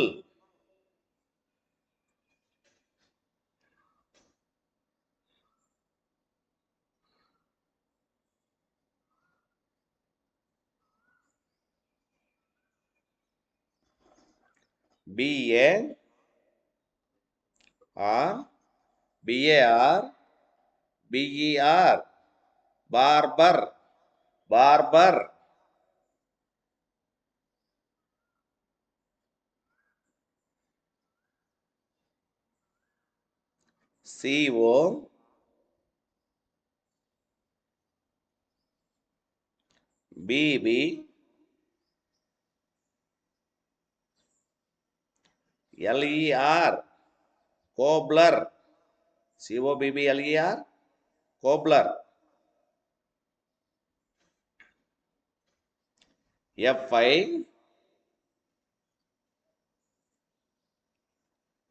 BAR, BER, barber, barber. CO BB LER cobbler COBBLER cobbler FI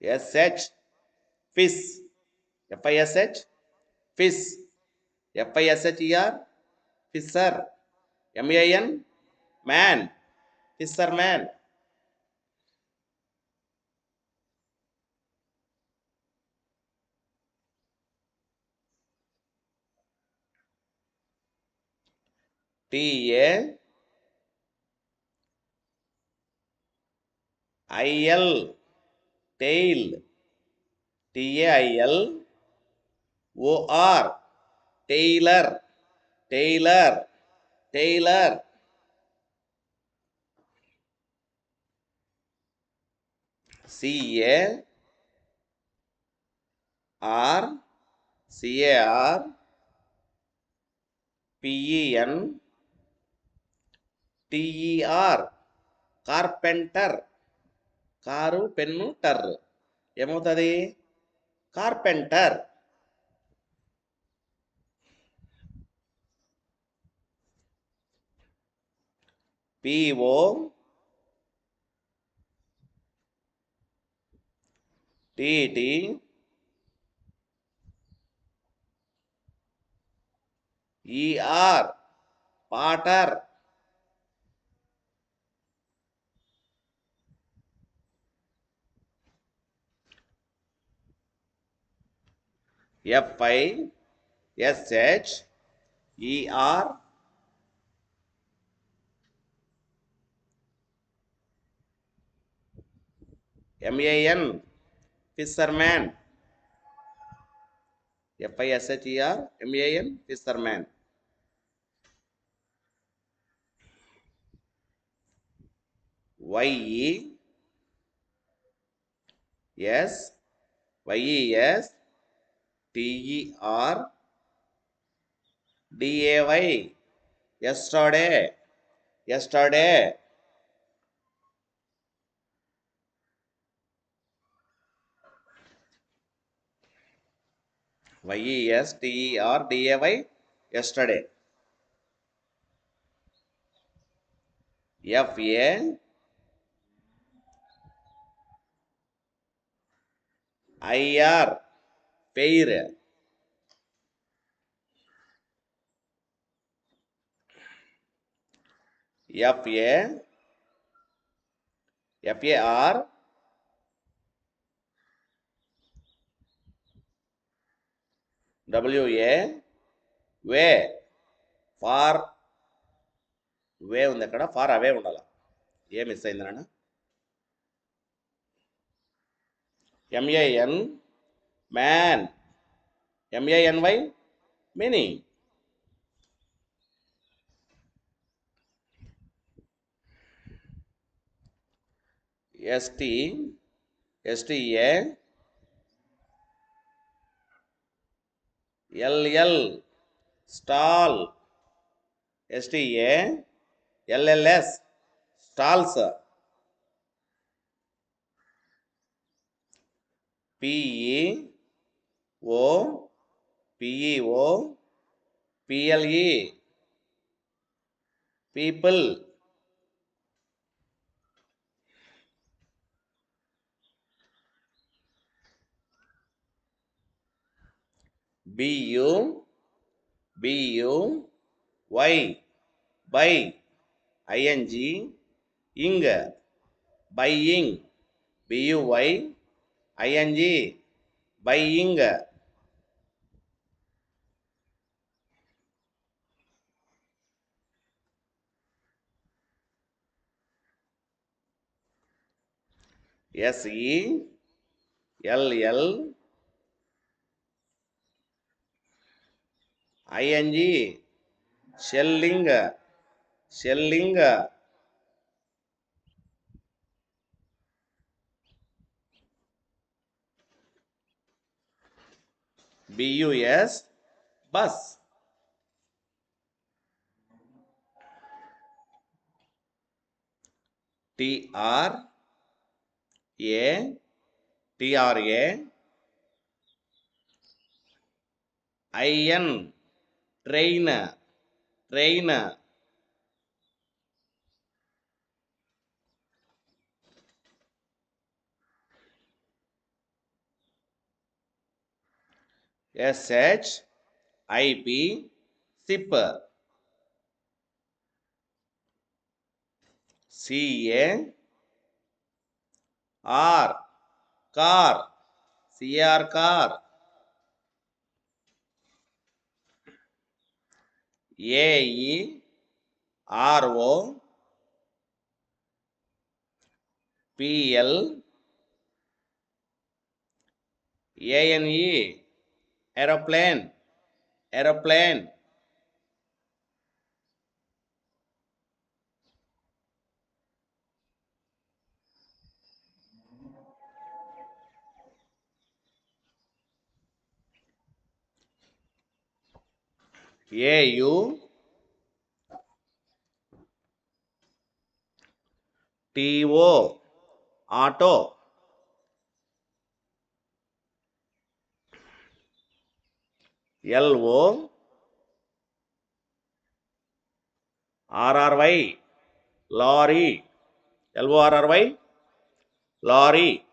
SH fish FISH fish FISHER fisher MAN man fisherman TAIL tail TAIL OR Taylor Taylor Taylor CAR CAR PEN TER carpenter car pen టర్ ఏమవుతుంది carpenter PO TT ER Potter FISHER MAN fisherman FISHER MAN fisherman YES TER DAY yesterday yesterday YES TER DAY yesterday FA IR fair FAR WA way far way ఉంది అక్కడ far away ఉండాలి ఏ miss అయింది నాన్న MAN man MANY many STA LL stall STA LLS stalls PEO PLE people BUY by ING ing buying BUY ING buying SELL ING shelling BUS, bus. TRA, IN, train, train. SHIP, ship. CAR, car, car. AERO, PL, ANE, aeroplane, aeroplane. AU, TO, auto. LO, RRY, lorry. LORRY, lorry.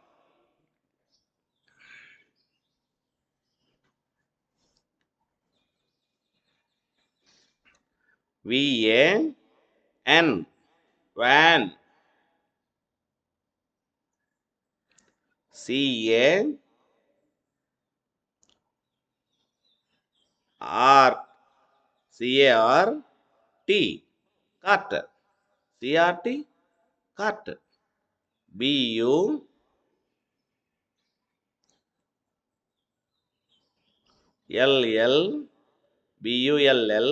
VAN, van. CART, cart. CRT, cart. BU, LL, BULL,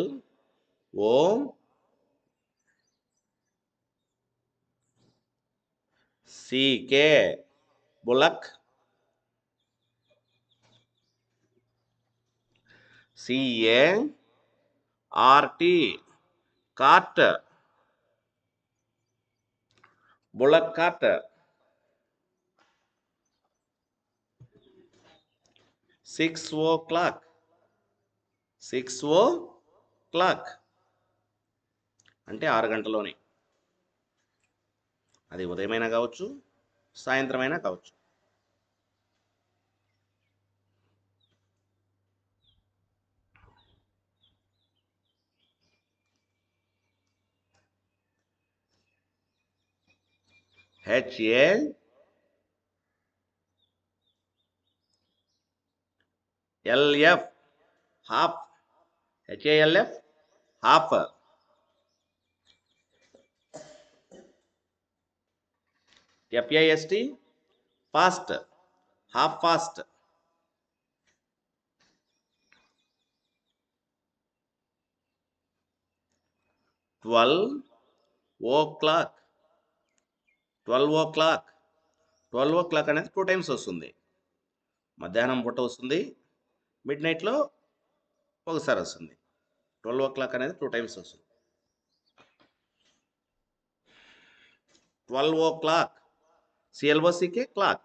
O, CK, bullock. CART, cart. Bullock cart. 6 o'clock. 6 o'clock అంటే 6 గంటలోని. అది ఉదయమైనా కావచ్చు, సాయంత్రమైనా కావచ్చు. HALF, half. HALF, half. FAST, fast. Half fast. 12 o'clock. 12 o'clock. 12 o'clock అనేది 2 times వస్తుంది. మధ్యాహ్నం పూట వస్తుంది, mid నైట్లో ఒకసారి వస్తుంది. 12 o'clock అనేది 2 times వస్తుంది. 12 o'clock. CLOCK, clock.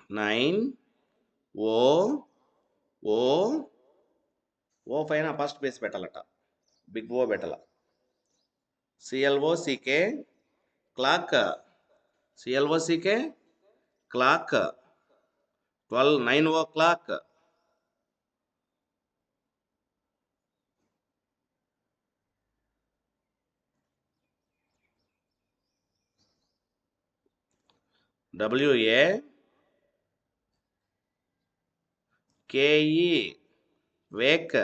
9 O O O పైన ఫస్ట్ బేస్ పెట్టాలట, బిగ్ ఓ పెట్టాల. CLOCK, clock. CLOCK, clock. 9 o'clock. WAKE, wake.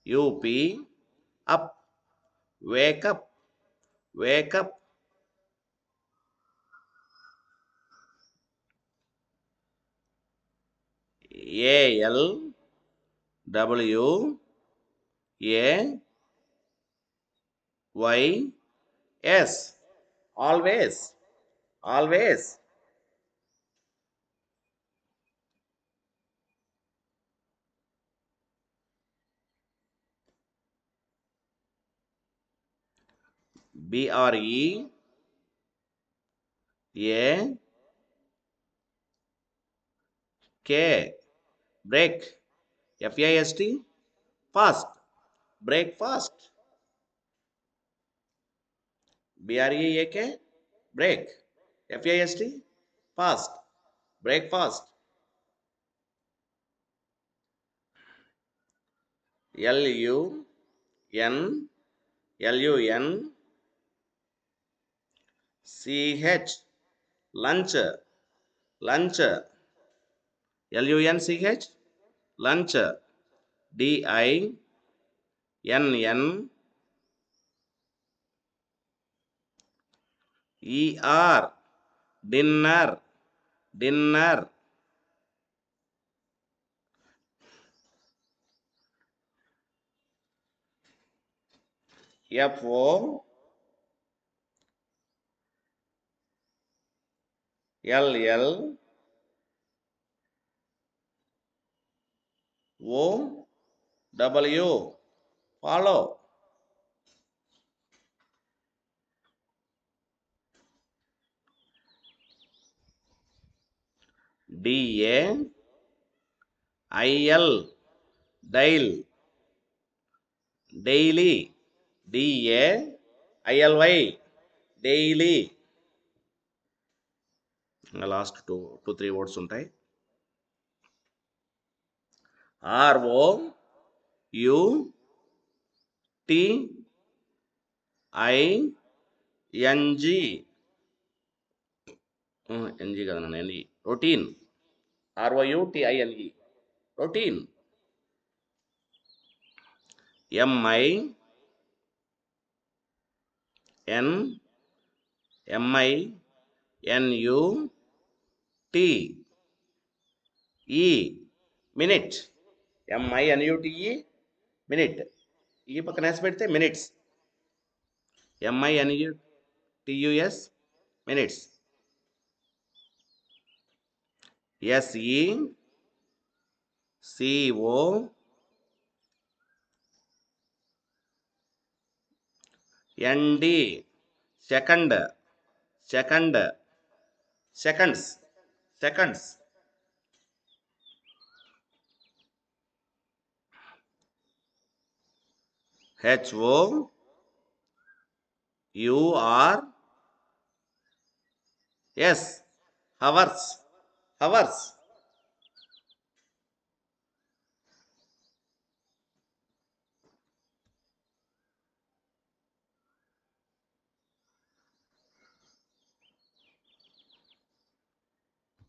UP, up. Wake up, wake up. ALWAYS, always, always. BREAK break. FAST fast. Breakfast. BREAK break. FAST fast. Breakfast. LUN CH lunch. LUNCH lunch. DINNER dinner. FOLL OW follow. DAIL dial. Daily. DAILY daily. Last two three words ఉంటాయి. ROUTING కదా నాన్న, routine. ROUTINE routine. MINUTE minute. MINUTE minute. ఈ పక్కన వేసి పెడితే minutes. MINUTUS minutes. SECOND seconds. HOURS hours.